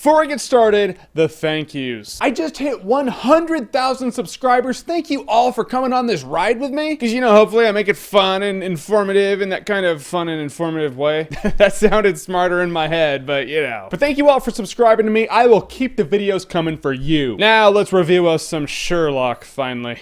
Before I get started, the thank yous. I just hit 100,000 subscribers. Thank you all for coming on this ride with me. Because, you know, hopefully I make it fun and informative in that kind of fun and informative way. That sounded smarter in my head, but you know. But thank you all for subscribing to me. I will keep the videos coming for you. Now let's review us some Sherlock, finally.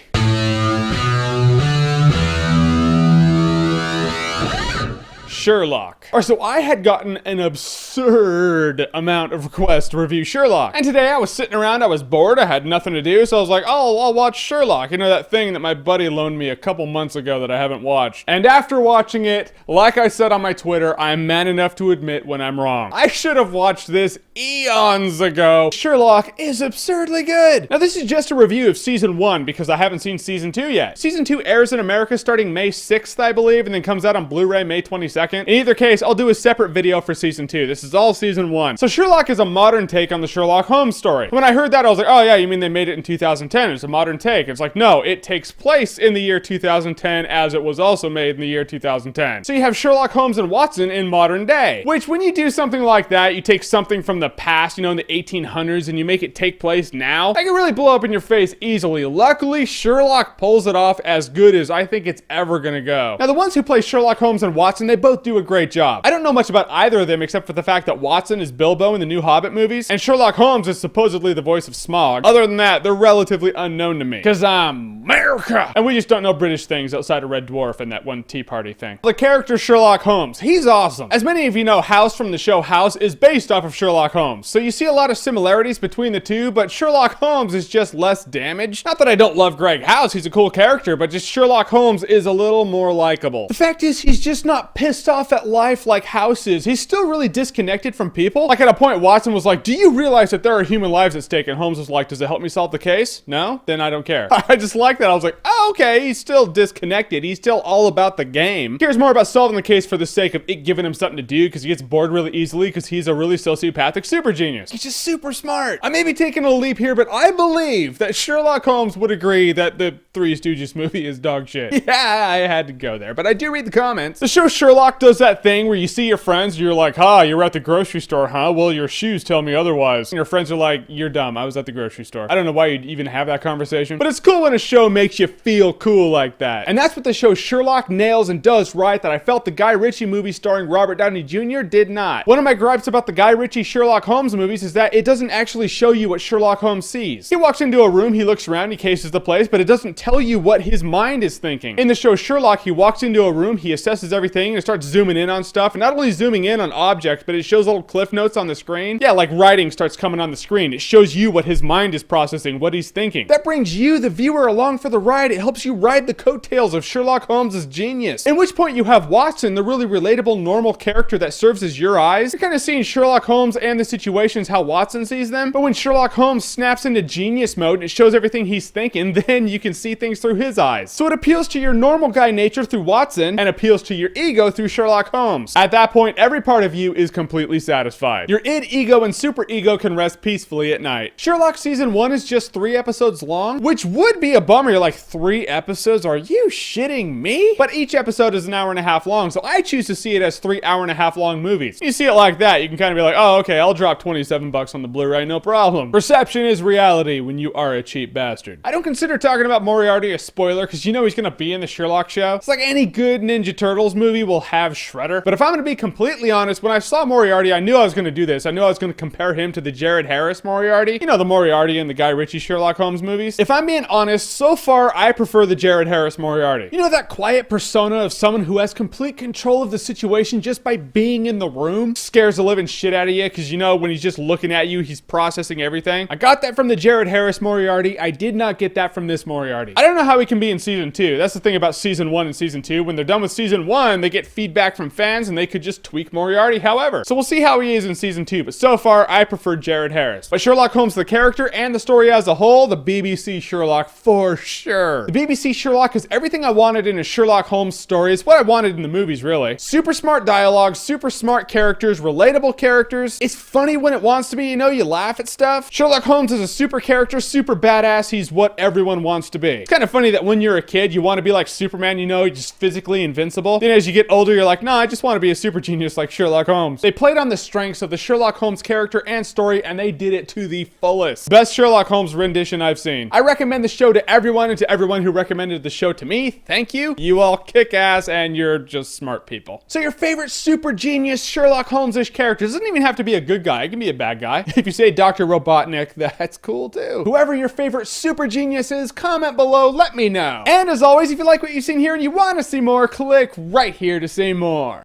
Sherlock. Alright, so I had gotten an absurd amount of requests to review Sherlock. And today I was sitting around, I was bored, I had nothing to do, so I was like, oh, I'll watch Sherlock. You know, that thing that my buddy loaned me a couple months ago that I haven't watched. And after watching it, like I said on my Twitter, I'm man enough to admit when I'm wrong. I should have watched this eons ago. Sherlock is absurdly good. Now this is just a review of season 1 because I haven't seen season 2 yet. Season 2 airs in America starting May 6th, I believe, and then comes out on Blu-ray May 22nd. In either case, I'll do a separate video for season 2. This is all season 1. So Sherlock is a modern take on the Sherlock Holmes story. When I heard that, I was like, oh yeah, you mean they made it in 2010? It's a modern take. It's like, no, it takes place in the year 2010 as it was also made in the year 2010. So you have Sherlock Holmes and Watson in modern day, which when you do something like that, you take something from the past, you know, in the 1800s, and you make it take place now, that can really blow up in your face easily. Luckily, Sherlock pulls it off as good as I think it's ever gonna go. Now, the ones who play Sherlock Holmes and Watson, they both do a great job. I don't know much about either of them except for the fact that Watson is Bilbo in the new Hobbit movies, and Sherlock Holmes is supposedly the voice of Smaug. Other than that, they're relatively unknown to me, because I'm America, and we just don't know British things outside of Red Dwarf and that one Tea Party thing. The character Sherlock Holmes, he's awesome. As many of you know, House from the show House is based off of Sherlock Holmes, so you see a lot of similarities between the two, but Sherlock Holmes is just less damaged. Not that I don't love Greg House, he's a cool character, but just Sherlock Holmes is a little more likable. The fact is, he's just not pissed off at life like House is. He's still really disconnected from people. Like at a point, Watson was like, do you realize that there are human lives at stake? And Holmes was like, does it help me solve the case? No? Then I don't care. I just like that. I was like, oh, okay, he's still disconnected. He's still all about the game. He cares more about solving the case for the sake of it giving him something to do because he gets bored really easily because he's a really sociopathic super genius. He's just super smart. I may be taking a leap here, but I believe that Sherlock Holmes would agree that the Three Stooges movie is dog shit. Yeah, I had to go there, but I do read the comments. The show Sherlock does that thing where you see your friends, you're like, you were at the grocery store, huh? Well, your shoes tell me otherwise. And your friends are like, you're dumb, I was at the grocery store. I don't know why you'd even have that conversation, but it's cool when a show makes you feel cool like that. And that's what the show Sherlock nails and does right that I felt the Guy Ritchie movie starring Robert Downey Jr. did not. One of my gripes about the Guy Ritchie Sherlock Holmes movies is that it doesn't actually show you what Sherlock Holmes sees. He walks into a room, he looks around, he cases the place, but it doesn't tell you what his mind is thinking. In the show Sherlock, he walks into a room, he assesses everything and starts zooming in on stuff, and not only zooming in on objects, but it shows little cliff notes on the screen. Yeah, like writing starts coming on the screen. It shows you what his mind is processing, what he's thinking. That brings you, the viewer, along for the ride. It helps you ride the coattails of Sherlock Holmes' genius. In which point you have Watson, the really relatable, normal character that serves as your eyes. You're kind of seeing Sherlock Holmes and the situations how Watson sees them, but when Sherlock Holmes snaps into genius mode and it shows everything he's thinking, then you can see things through his eyes. So it appeals to your normal guy nature through Watson and appeals to your ego through Sherlock Holmes. At that point, every part of you is completely satisfied. Your id, ego, and super ego can rest peacefully at night. Sherlock season 1 is just 3 episodes long, which would be a bummer. You're like, 3 episodes? Are you shitting me? But each episode is an hour and a half long, so I choose to see it as 3 hour-and-a-half long movies. You see it like that, you can kind of be like, oh, okay, I'll drop 27 bucks on the Blu-ray, no problem. Perception is reality when you are a cheap bastard. I don't consider talking about Moriarty a spoiler, because you know he's gonna be in the Sherlock show. It's like any good Ninja Turtles movie will have Shredder. But if I'm gonna be completely honest, when I saw Moriarty, I knew I was gonna do this. I knew I was gonna compare him to the Jared Harris Moriarty. You know, the Moriarty in the Guy Ritchie Sherlock Holmes movies. If I'm being honest, so far, I prefer the Jared Harris Moriarty. You know, that quiet persona of someone who has complete control of the situation just by being in the room? Scares the living shit out of you, because you know, when he's just looking at you, he's processing everything. I got that from the Jared Harris Moriarty. I did not get that from this Moriarty. I don't know how he can be in season 2. That's the thing about season 1 and season 2. When they're done with season 1, they get feedback from fans and they could just tweak Moriarty however. So we'll see how he is in season 2, but so far I prefer Jared Harris. But Sherlock Holmes the character and the story as a whole, the BBC Sherlock for sure. The BBC Sherlock is everything I wanted in a Sherlock Holmes story. It's what I wanted in the movies, really. Super smart dialogue, super smart characters, relatable characters. It's funny when it wants to be, you know, you laugh at stuff. Sherlock Holmes is a super character, super badass. He's what everyone wants to be. It's kind of funny that when you're a kid, you want to be like Superman, you know, just physically invincible. Then as you get older, you're you're like, nah, I just want to be a super genius like Sherlock Holmes. They played on the strengths of the Sherlock Holmes character and story, and they did it to the fullest. Best Sherlock Holmes rendition I've seen. I recommend the show to everyone, and to everyone who recommended the show to me, thank you. You all kick ass, and you're just smart people. So your favorite super genius Sherlock Holmes-ish character doesn't even have to be a good guy. It can be a bad guy. If you say Dr. Robotnik, that's cool too. Whoever your favorite super genius is, comment below, let me know. And as always, if you like what you've seen here and you want to see more, click right here to see more.